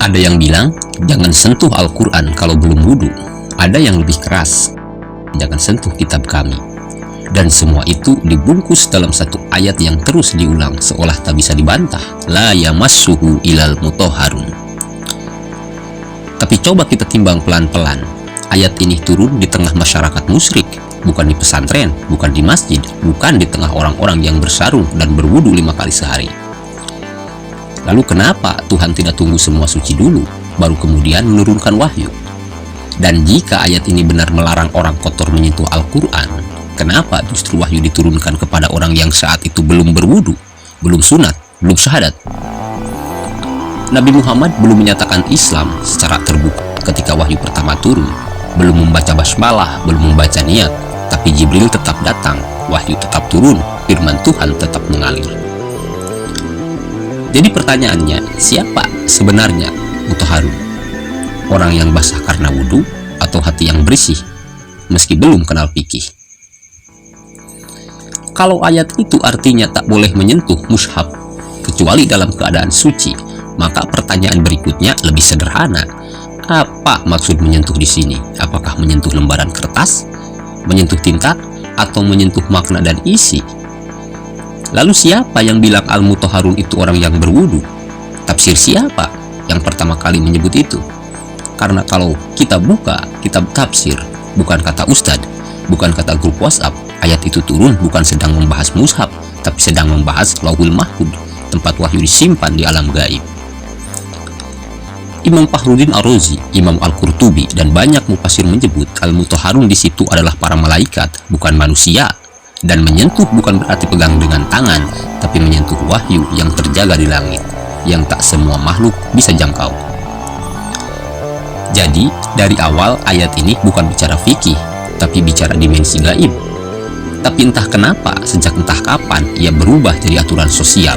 Ada yang bilang, jangan sentuh Al-Quran kalau belum wudhu. Ada yang lebih keras, jangan sentuh kitab kami. Dan semua itu dibungkus dalam satu ayat yang terus diulang seolah tak bisa dibantah. La yamassuhu ilal mutahharun. Tapi coba kita timbang pelan-pelan. Ayat ini turun di tengah masyarakat musyrik, bukan di pesantren, bukan di masjid, bukan di tengah orang-orang yang bersarung dan berwudu 5 kali sehari. Lalu kenapa Tuhan tidak tunggu semua suci dulu, baru kemudian menurunkan wahyu? Dan jika ayat ini benar melarang orang kotor menyentuh Al-Quran, kenapa justru wahyu diturunkan kepada orang yang saat itu belum berwudu, belum sunat, belum syahadat? Nabi Muhammad belum menyatakan Islam secara terbuka ketika wahyu pertama turun, belum membaca basmalah, belum membaca niat, tapi Jibril tetap datang, wahyu tetap turun, firman Tuhan tetap mengalir. Jadi pertanyaannya, siapa sebenarnya mutahharun? Orang yang basah karena wudhu atau hati yang bersih meski belum kenal fikih? Kalau ayat itu artinya tak boleh menyentuh mushaf kecuali dalam keadaan suci, maka pertanyaan berikutnya lebih sederhana. Apa maksud menyentuh di sini? Apakah menyentuh lembaran kertas, menyentuh tinta, atau menyentuh makna dan isi? Lalu siapa yang bilang al-mutahharun itu orang yang berwudu? Tafsir siapa yang pertama kali menyebut itu? Karena kalau kita buka kitab tafsir, bukan kata ustadz, bukan kata grup WhatsApp, ayat itu turun bukan sedang membahas mushaf, tapi sedang membahas Lauhul Mahfuz, tempat wahyu disimpan di alam gaib. Imam Fakhruddin Ar-Razi, Imam Al-Qurtubi, dan banyak mufassir menyebut al-mutahharun di situ adalah para malaikat, bukan manusia. Dan menyentuh bukan berarti pegang dengan tangan, tapi menyentuh wahyu yang terjaga di langit, yang tak semua makhluk bisa jangkau. Jadi, dari awal ayat ini bukan bicara fikih, tapi bicara dimensi gaib. Tapi entah kenapa, sejak entah kapan, ia berubah jadi aturan sosial.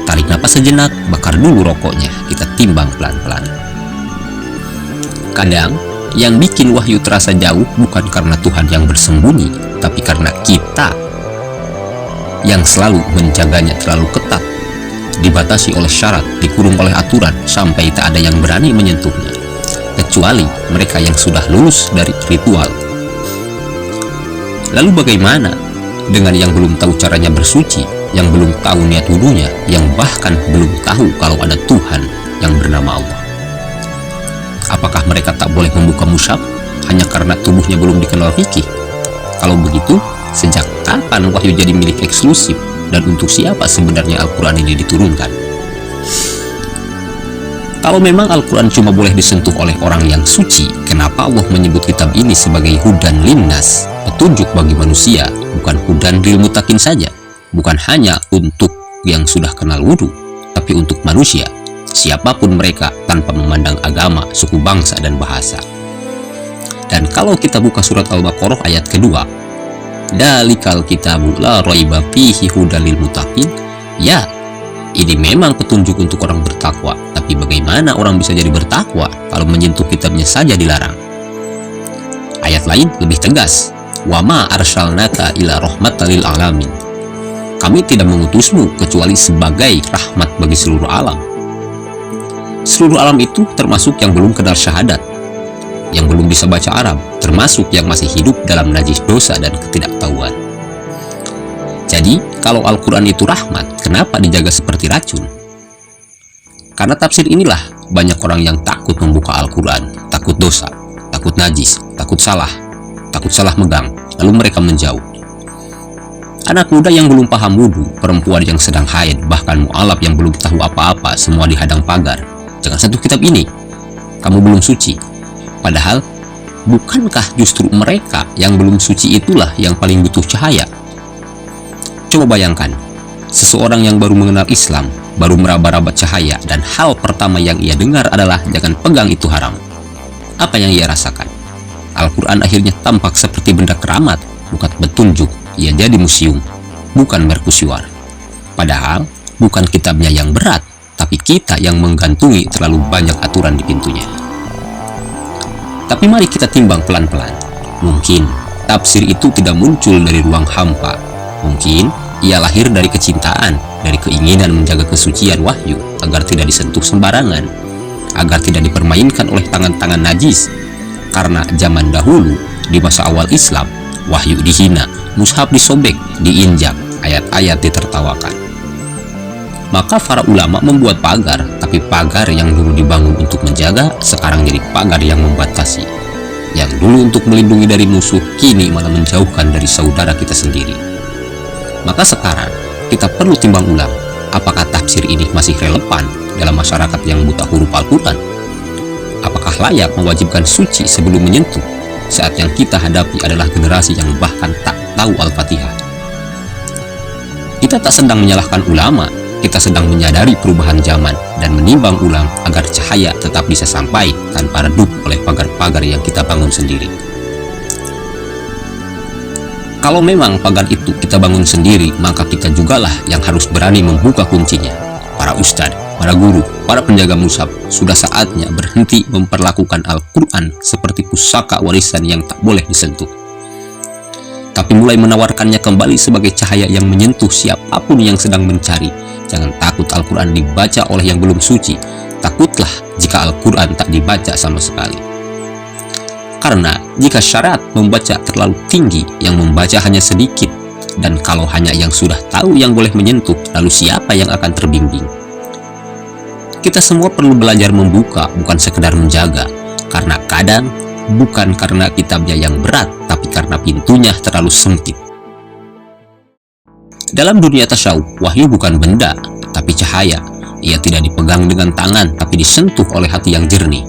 Tarik napas sejenak, bakar dulu rokoknya, kita timbang pelan-pelan. Kadang, yang bikin wahyu terasa jauh bukan karena Tuhan yang bersembunyi, tapi karena kita yang selalu menjaganya terlalu ketat, dibatasi oleh syarat, dikurung oleh aturan, sampai tak ada yang berani menyentuhnya, kecuali mereka yang sudah lulus dari ritual. Lalu bagaimana dengan yang belum tahu caranya bersuci, yang belum tahu niat wudunya, yang bahkan belum tahu kalau ada Tuhan yang bernama Allah? Apakah mereka tak boleh membuka mushaf hanya karena tubuhnya belum dikenal fikih? Kalau begitu, sejak kapan wahyu jadi milik eksklusif, dan untuk siapa sebenarnya Al-Quran ini diturunkan? Kalau memang Al-Quran cuma boleh disentuh oleh orang yang suci, kenapa Allah menyebut kitab ini sebagai hudan linnas, petunjuk bagi manusia, bukan hudan lil mutakin saja? Bukan hanya untuk yang sudah kenal wudhu, tapi untuk manusia, siapapun mereka, tanpa memandang agama, suku, bangsa, dan bahasa. Dan kalau kita buka surat Al-Baqarah ayat kedua, dalikal kitabu la raiba fihi hudal lil muttaqin, ya, ini memang petunjuk untuk orang bertakwa. Tapi bagaimana orang bisa jadi bertakwa kalau menyentuh kitabnya saja dilarang? Ayat lain lebih tegas, wa ma arsalnaka ila rahmatan lil alamin, kami tidak mengutusmu kecuali sebagai rahmat bagi seluruh alam. Seluruh alam itu termasuk yang belum kenal syahadat, yang belum bisa baca Arab, termasuk yang masih hidup dalam najis dosa dan ketidaktahuan. Jadi, kalau Al-Quran itu rahmat, kenapa dijaga seperti racun? Karena tafsir inilah banyak orang yang takut membuka Al-Quran, takut dosa, takut najis, takut salah megang, lalu mereka menjauh. Anak muda yang belum paham wudhu, perempuan yang sedang haid, bahkan mu'alaf yang belum tahu apa-apa, semua dihadang pagar. Jangan sentuh kitab ini, kamu belum suci. Padahal, bukankah justru mereka yang belum suci itulah yang paling butuh cahaya? Coba bayangkan, seseorang yang baru mengenal Islam, baru meraba-raba cahaya, dan hal pertama yang ia dengar adalah jangan pegang itu haram. Apa yang ia rasakan? Al-Quran akhirnya tampak seperti benda keramat, bukan petunjuk. Ia jadi museum, bukan merkusuar. Padahal, bukan kitabnya yang berat, tapi kita yang menggantungi terlalu banyak aturan di pintunya. Tapi mari kita timbang pelan-pelan. Mungkin tafsir itu tidak muncul dari ruang hampa. Mungkin ia lahir dari kecintaan, dari keinginan menjaga kesucian wahyu agar tidak disentuh sembarangan. agar tidak dipermainkan oleh tangan-tangan najis. Karena zaman dahulu, di masa awal Islam, wahyu dihina, mushaf disobek, diinjak, ayat-ayat ditertawakan. Maka para ulama membuat pagar, tapi pagar yang dulu dibangun untuk menjaga, sekarang jadi pagar yang membatasi. Yang dulu untuk melindungi dari musuh, kini malah menjauhkan dari saudara kita sendiri. Maka sekarang, kita perlu timbang ulang, apakah tafsir ini masih relevan dalam masyarakat yang buta huruf Al-Quran? Apakah layak mewajibkan suci sebelum menyentuh, saat yang kita hadapi adalah generasi yang bahkan tak tahu Al-Fatihah? Kita tak sedang menyalahkan ulama, kita sedang menyadari perubahan zaman dan menimbang ulang agar cahaya tetap bisa sampai tanpa redup oleh pagar-pagar yang kita bangun sendiri. Kalau memang pagar itu kita bangun sendiri, maka kita jugalah yang harus berani membuka kuncinya. Para ustadz, para guru, para penjaga mushaf, sudah saatnya berhenti memperlakukan Al-Quran seperti pusaka warisan yang tak boleh disentuh, tapi mulai menawarkannya kembali sebagai cahaya yang menyentuh siapapun yang sedang mencari. Jangan takut Al-Quran dibaca oleh yang belum suci. Takutlah jika Al-Quran tak dibaca sama sekali. Karena jika syarat membaca terlalu tinggi, yang membaca hanya sedikit, dan kalau hanya yang sudah tahu yang boleh menyentuh, lalu siapa yang akan terbimbing? Kita semua perlu belajar membuka, bukan sekedar menjaga. Karena kadang bukan karena kitabnya yang berat, tapi karena pintunya terlalu sempit. Dalam dunia tasawuf, wahyu bukan benda, tapi cahaya. Ia tidak dipegang dengan tangan, tapi disentuh oleh hati yang jernih.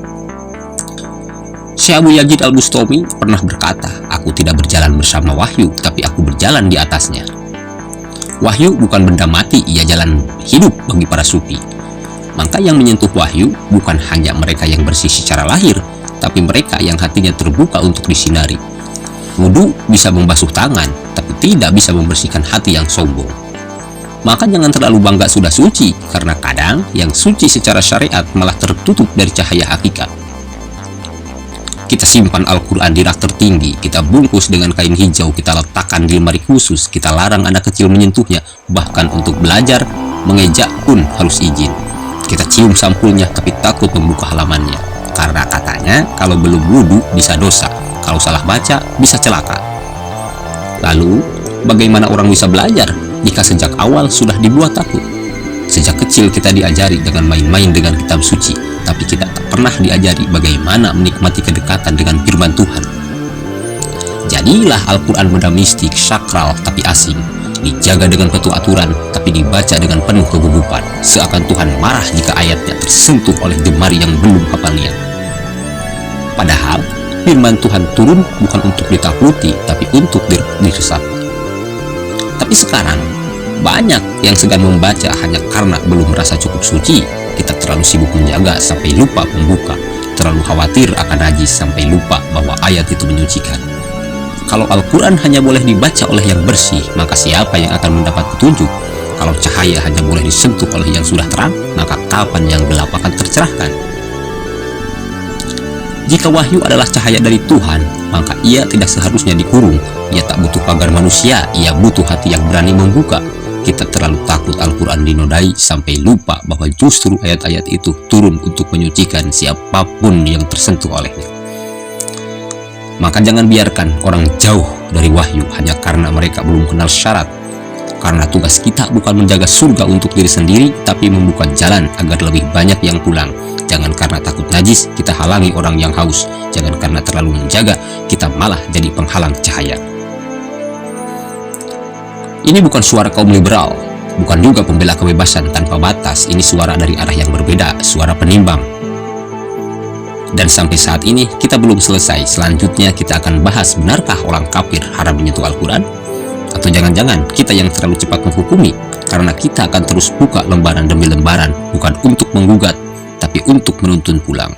Syekh Abu Yazid Al-Bustami pernah berkata, "Aku tidak berjalan bersama wahyu, tapi aku berjalan di atasnya." Wahyu bukan benda mati, ia jalan hidup bagi para sufi. Maka yang menyentuh wahyu bukan hanya mereka yang bersih secara lahir, tapi mereka yang hatinya terbuka untuk disinari. Wudu bisa membasuh tangan, tapi tidak bisa membersihkan hati yang sombong. Maka jangan terlalu bangga sudah suci, karena kadang yang suci secara syariat malah tertutup dari cahaya hakikat. Kita simpan Al-Quran di rak tertinggi, kita bungkus dengan kain hijau, kita letakkan di lemari khusus, kita larang anak kecil menyentuhnya, bahkan untuk belajar, mengejak pun harus izin. Kita cium sampulnya, tapi takut membuka halamannya, karena katanya kalau belum wudu bisa dosa, kalau salah baca bisa celaka. Lalu, bagaimana orang bisa belajar jika sejak awal sudah dibuat takut? Sejak kecil kita diajari dengan main-main dengan kitab suci, tapi kita tak pernah diajari bagaimana menikmati kedekatan dengan firman Tuhan. Jadilah Al-Quran benda mistik, sakral, tapi asing. Dijaga dengan penuh aturan, tapi dibaca dengan penuh kegugupan. Seakan Tuhan marah jika ayatnya tersentuh oleh jemari yang belum hafal niat. Padahal, firman Tuhan turun bukan untuk ditakuti, tapi untuk diresapi. Tapi sekarang, banyak yang segan membaca hanya karena belum merasa cukup suci. Kita terlalu sibuk menjaga sampai lupa membuka, terlalu khawatir akan najis sampai lupa bahwa ayat itu menyucikan. Kalau Al-Quran hanya boleh dibaca oleh yang bersih, maka siapa yang akan mendapat petunjuk? Kalau cahaya hanya boleh disentuh oleh yang sudah terang, maka kapan yang gelap akan tercerahkan? Jika wahyu adalah cahaya dari Tuhan, maka ia tidak seharusnya dikurung. Ia tak butuh pagar manusia, ia butuh hati yang berani membuka. Kita terlalu takut Al-Quran dinodai sampai lupa bahwa justru ayat-ayat itu turun untuk menyucikan siapapun yang tersentuh olehnya. Maka jangan biarkan orang jauh dari wahyu hanya karena mereka belum kenal syarat. Karena tugas kita bukan menjaga surga untuk diri sendiri, tapi membuka jalan agar lebih banyak yang pulang. Jangan karena takut najis, kita halangi orang yang haus. Jangan karena terlalu menjaga, kita malah jadi penghalang cahaya. Ini bukan suara kaum liberal, bukan juga pembela kebebasan tanpa batas. Ini suara dari arah yang berbeda, suara penimbang. Dan sampai saat ini kita belum selesai. Selanjutnya kita akan bahas, benarkah orang kafir haram menyentuh Al-Quran? Atau jangan-jangan kita yang terlalu cepat menghukumi, karena kita akan terus buka lembaran demi lembaran, bukan untuk menggugat, tapi untuk menuntun pulang.